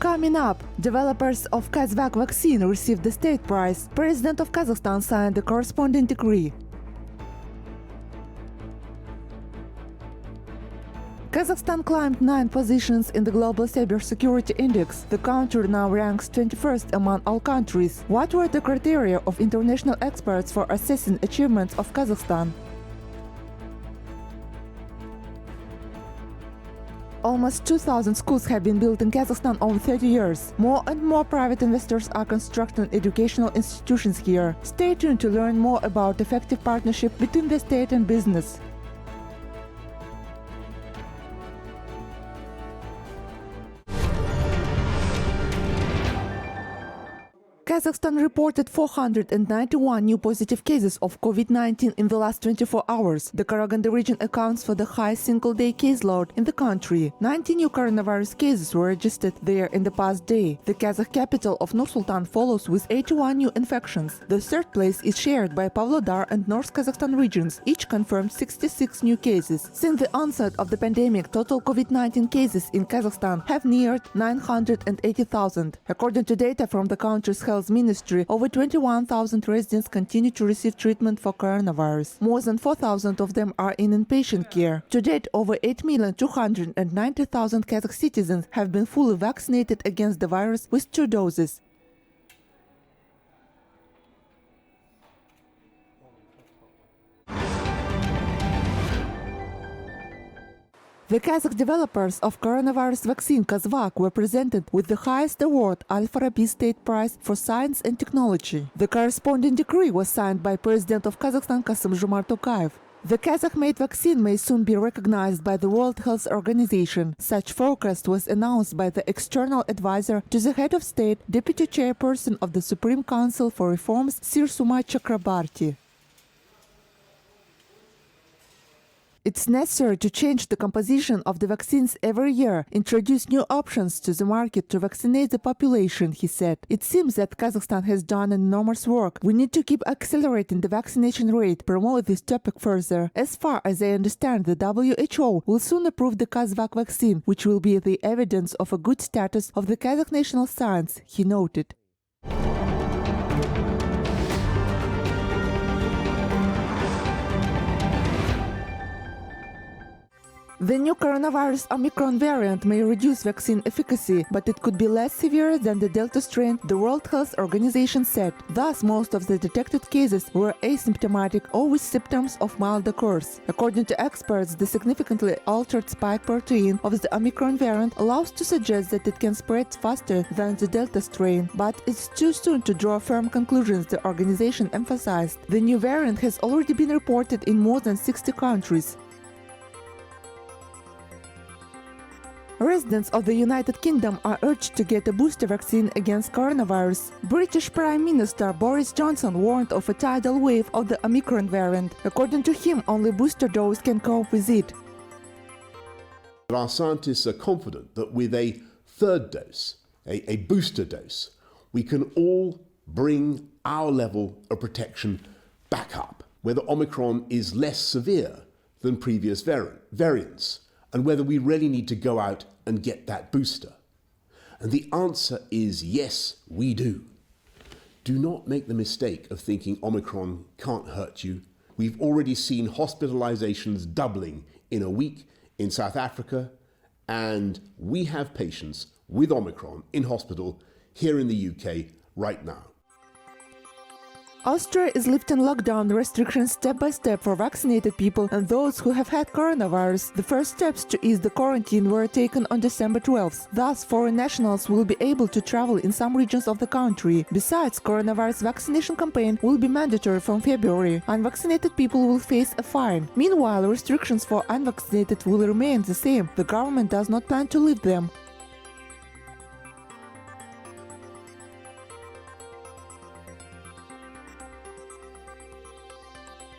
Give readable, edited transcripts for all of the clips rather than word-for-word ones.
Coming up, developers of QazVac vaccine received the state prize. President of Kazakhstan signed the corresponding decree. Kazakhstan climbed 9 positions in the global cybersecurity index. The country now ranks 21st among all countries. What were the criteria of international experts for assessing achievements of Kazakhstan? Almost 2,000 schools have been built in Kazakhstan over 30 years. More and more private investors are constructing educational institutions here. Stay tuned to learn more about effective partnership between the state and business. Kazakhstan reported 491 new positive cases of COVID-19 in the last 24 hours. The Karaganda region accounts for the highest single-day caseload in the country. 90 new coronavirus cases were registered there in the past day. The Kazakh capital of Nur-Sultan follows with 81 new infections. The third place is shared by Pavlodar and North Kazakhstan regions. Each confirmed 66 new cases. Since the onset of the pandemic, total COVID-19 cases in Kazakhstan have neared 980,000. According to data from the country's Health Ministry, over 21,000 residents continue to receive treatment for coronavirus. More than 4,000 of them are in inpatient care. To date, over 8,290,000 Kazakh citizens have been fully vaccinated against the virus with 2 doses. The Kazakh developers of coronavirus vaccine QazVac were presented with the highest award, Al-Farabi State Prize for Science and Technology. The corresponding decree was signed by President of Kazakhstan Kassym-Jomart Tokayev. The Kazakh-made vaccine may soon be recognized by the World Health Organization. Such forecast was announced by the external advisor to the head of state, Deputy Chairperson of the Supreme Council for Reforms, Sirsuma Chakrabarti. It's necessary to change the composition of the vaccines every year, introduce new options to the market to vaccinate the population, he said. It seems that Kazakhstan has done enormous work. We need to keep accelerating the vaccination rate, promote this topic further. As far as I understand, the WHO will soon approve the QazVac vaccine, which will be the evidence of a good status of the Kazakh national science, he noted. The new coronavirus Omicron variant may reduce vaccine efficacy, but it could be less severe than the Delta strain, the World Health Organization said. Thus, most of the detected cases were asymptomatic or with symptoms of milder course. According to experts, the significantly altered spike protein of the Omicron variant allows to suggest that it can spread faster than the Delta strain, but it's too soon to draw firm conclusions, the organization emphasized. The new variant has already been reported in more than 60 countries. Residents of the United Kingdom are urged to get a booster vaccine against coronavirus. British Prime Minister Boris Johnson warned of a tidal wave of the Omicron variant. According to him, only booster dose can cope with it. Our scientists are confident that with a third dose, a booster dose, we can all bring our level of protection back up, whether Omicron is less severe than previous variants, and whether we really need to go out and get that booster. And the answer is yes, we do. Do not make the mistake of thinking Omicron can't hurt you. We've already seen hospitalizations doubling in a week in South Africa, and we have patients with Omicron in hospital here in the UK right now. Austria is lifting lockdown restrictions step by step for vaccinated people and those who have had coronavirus. The first steps to ease the quarantine were taken on December 12th. Thus, foreign nationals will be able to travel in some regions of the country. Besides, coronavirus vaccination campaign will be mandatory from February. Unvaccinated people will face a fine. Meanwhile, restrictions for unvaccinated will remain the same. The government does not plan to lift them.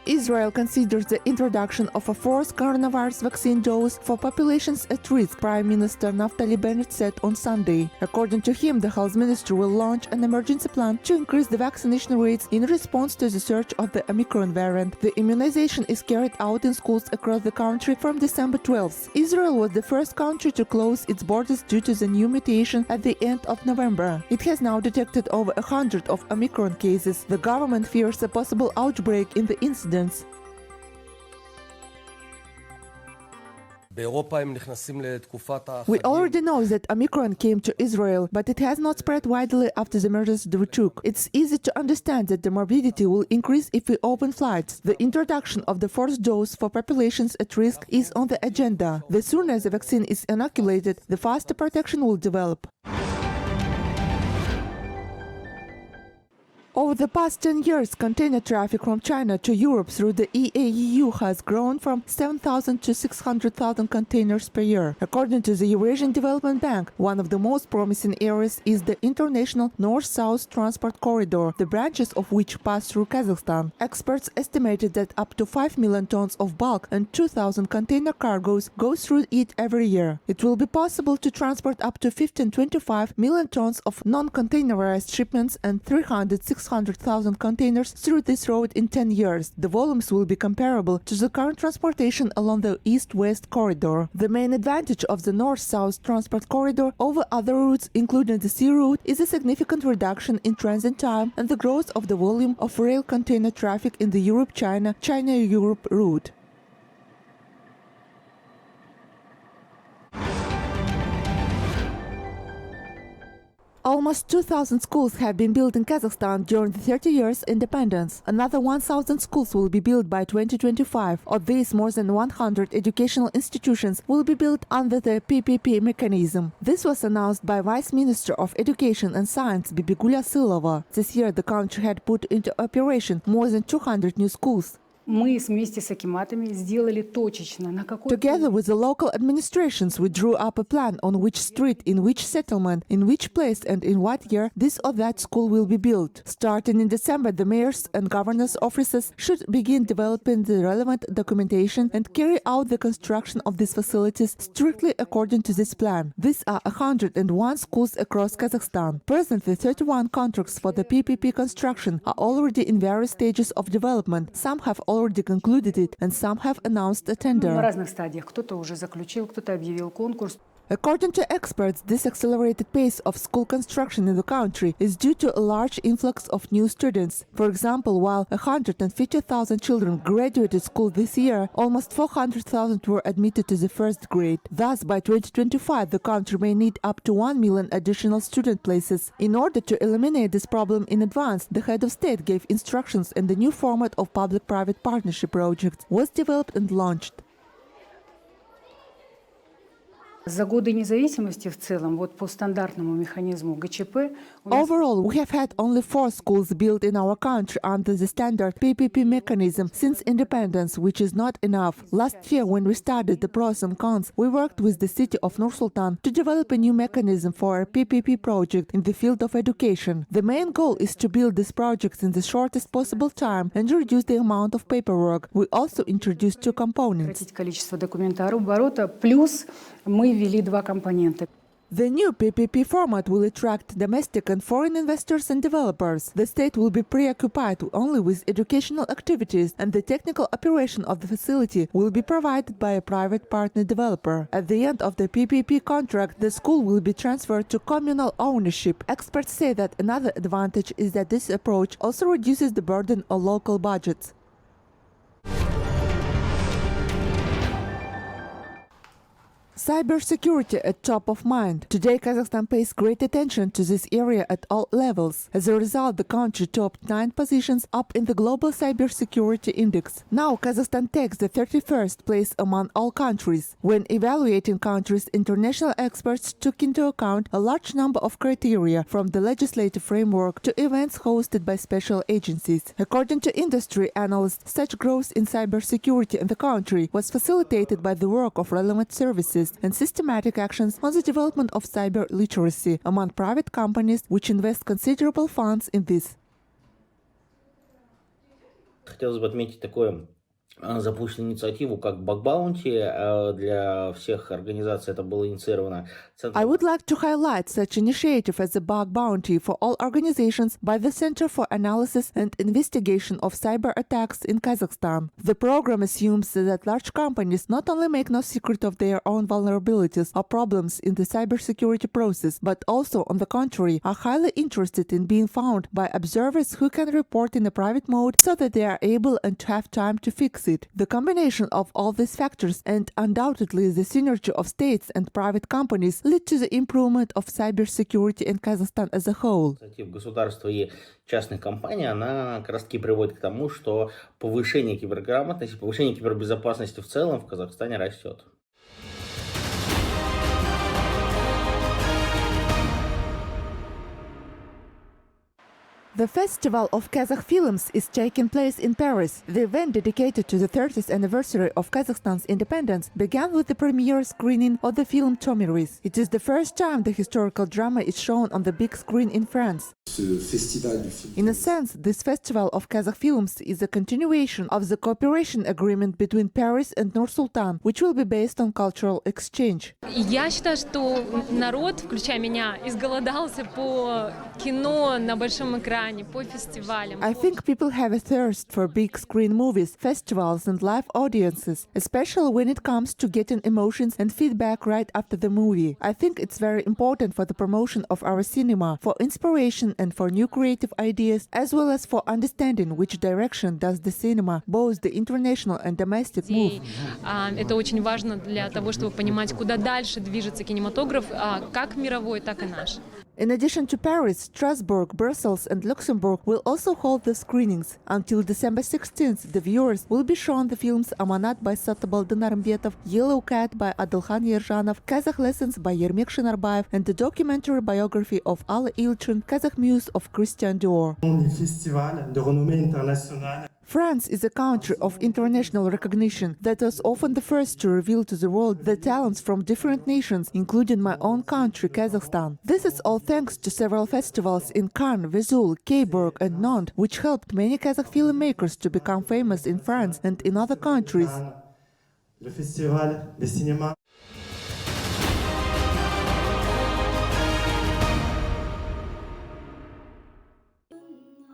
Israel considers the introduction of a fourth coronavirus vaccine dose for populations at risk, Prime Minister Naftali Bennett said on Sunday. According to him, the health ministry will launch an emergency plan to increase the vaccination rates in response to the surge of the Omicron variant. The immunization is carried out in schools across the country from December 12th. Israel was the first country to close its borders due to the new mutation at the end of November. It has now detected over 100 of Omicron cases. The government fears a possible outbreak in the incidents. We already know that Omicron came to Israel, but it has not spread widely after the measures they took. It's easy to understand that the morbidity will increase if we open flights. The introduction of the fourth dose for populations at risk is on the agenda. The sooner the vaccine is inoculated, the faster protection will develop. Over the past 10 years, container traffic from China to Europe through the EAEU has grown from 7,000 to 600,000 containers per year. According to the Eurasian Development Bank, one of the most promising areas is the international North-South Transport Corridor, the branches of which pass through Kazakhstan. Experts estimated that up to 5 million tons of bulk and 2,000 container cargoes go through it every year. It will be possible to transport up to 15-25 million tons of non-containerized shipments and 600,000 containers through this road in 10 years. The volumes will be comparable to the current transportation along the East-West corridor. The main advantage of the North-South Transport Corridor over other routes, including the sea route, is a significant reduction in transit time and the growth of the volume of rail container traffic in the Europe-China, China-Europe route. Almost 2,000 schools have been built in Kazakhstan during the 30 years independence. Another 1,000 schools will be built by 2025. Of these, more than 100 educational institutions will be built under the PPP mechanism. This was announced by Vice Minister of Education and Science Bibigulia Sylova. This year, the country had put into operation more than 200 new schools. Together with the local administrations, we drew up a plan on which street, in which settlement, in which place and in what year this or that school will be built. Starting in December, the mayors and governors' offices should begin developing the relevant documentation and carry out the construction of these facilities strictly according to this plan. These are 101 schools across Kazakhstan. Presently, 31 contracts for the PPP construction are already in various stages of development. Some have already concluded it, and some have announced a tender. According to experts, this accelerated pace of school construction in the country is due to a large influx of new students. For example, while 150,000 children graduated school this year, almost 400,000 were admitted to the first grade. Thus, by 2025, the country may need up to 1 million additional student places. In order to eliminate this problem in advance, the head of state gave instructions, and the new format of public-private partnership projects was developed and launched. Overall, we have had only 4 schools built in our country under the standard PPP mechanism since independence, which is not enough. Last year, when we started the pros and cons, we worked with the city of Nur-Sultan to develop a new mechanism for a PPP project in the field of education. The main goal is to build these projects in the shortest possible time and reduce the amount of paperwork. We also introduced 2 components. The new PPP format will attract domestic and foreign investors and developers. The state will be preoccupied only with educational activities, and the technical operation of the facility will be provided by a private partner developer. At the end of the PPP contract, the school will be transferred to communal ownership. Experts say that another advantage is that this approach also reduces the burden on local budgets. Cybersecurity at top of mind. Today, Kazakhstan pays great attention to this area at all levels. As a result, the country topped 9 positions up in the global cybersecurity index. Now, Kazakhstan takes the 31st place among all countries. When evaluating countries, international experts took into account a large number of criteria, from the legislative framework to events hosted by special agencies. According to industry analysts, such growth in cybersecurity in the country was facilitated by the work of relevant services and systematic actions on the development of cyber literacy among private companies which invest considerable funds in this. Хотелось бы отметить такое запущенную инициативу, как Bug Bounty. Для всех организаций это было инициировано. I would like to highlight such initiative as the Bug Bounty for all organizations by the Center for Analysis and Investigation of Cyber Attacks in Kazakhstan. The program assumes that large companies not only make no secret of their own vulnerabilities or problems in the cybersecurity process, but also, on the contrary, are highly interested in being found by observers who can report in a private mode so that they are able and have time to fix it. The combination of all these factors and undoubtedly the synergy of states and private companies lead to the improvement of cybersecurity in Kazakhstan as a whole. Государства и частных компаний, она как раз таки приводит к тому, что повышение киберграмотности, повышение кибербезопасности в целом в Казахстане растет. The Festival of Kazakh Films is taking place in Paris. The event, dedicated to the 30th anniversary of Kazakhstan's independence, began with the premiere screening of the film Tomiris. It is the first time the historical drama is shown on the big screen in France. In a sense, this Festival of Kazakh Films is a continuation of the cooperation agreement between Paris and Nur-Sultan, which will be based on cultural exchange. Я считаю, что народ, включая меня, изголодался по кино на большом экране, по фестивалям. I think people have a thirst for big screen movies, festivals and live audiences, especially when it comes to getting emotions and feedback right after the movie. I think it's very important for the promotion of our cinema, for inspiration and for new creative ideas, as well as for understanding which direction does the cinema, both the international and domestic, move. Это очень важно для того, чтобы понимать, куда дальше движется кинематограф, как мировой, так и наш. In addition to Paris, Strasbourg, Brussels and Luxembourg will also hold the screenings. Until December 16th, the viewers will be shown the films Amanat by Satabaldin Armbetov, Yellow Cat by Adilkhan Yerzhanov, Kazakh Lessons by Yermek Shinarbayev, and the documentary biography of Alla Ilchin, Kazakh Muse of Christian Dior. France is a country of international recognition that was often the first to reveal to the world the talents from different nations, including my own country, Kazakhstan. This is all thanks to several festivals in Cannes, Vesoul, Keyburg and Nantes, which helped many Kazakh filmmakers to become famous in France and in other countries.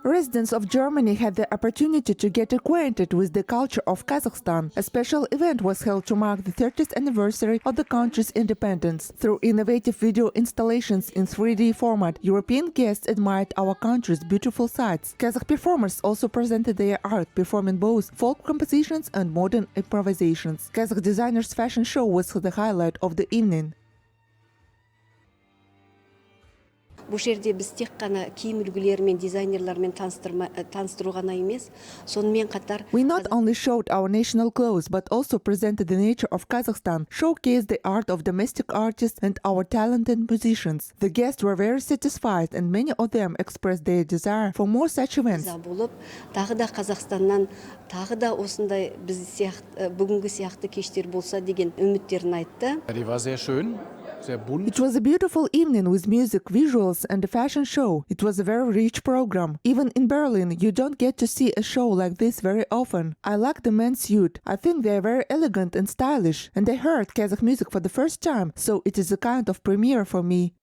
Residents of Germany had the opportunity to get acquainted with the culture of Kazakhstan. A special event was held to mark the 30th anniversary of the country's independence. Through innovative video installations in 3D format, European guests admired our country's beautiful sights. Kazakh performers also presented their art, performing both folk compositions and modern improvisations. Kazakh designers' fashion show was the highlight of the evening. Бұл жерде біз тек қана киім үлгілерімен, дизайнерлермен таныстыру ғана емес, сонымен қатар We not only showed our national clothes, but also presented the nature of Kazakhstan, showcased the art of domestic artists and our talented musicians. The guests were very satisfied, and many of them expressed their desire for more such events. болып, тағы да Қазақстаннан, тағы да осындай біз бүгінгі сияқты кештер болса деген үміттерін айтты. Die war sehr schön. It was a beautiful evening with music, visuals and a fashion show. It was a very rich program. Even in Berlin, you don't get to see a show like this very often. I like the men's suit. I think they are very elegant and stylish. And I heard Kazakh music for the first time, so it is a kind of premiere for me.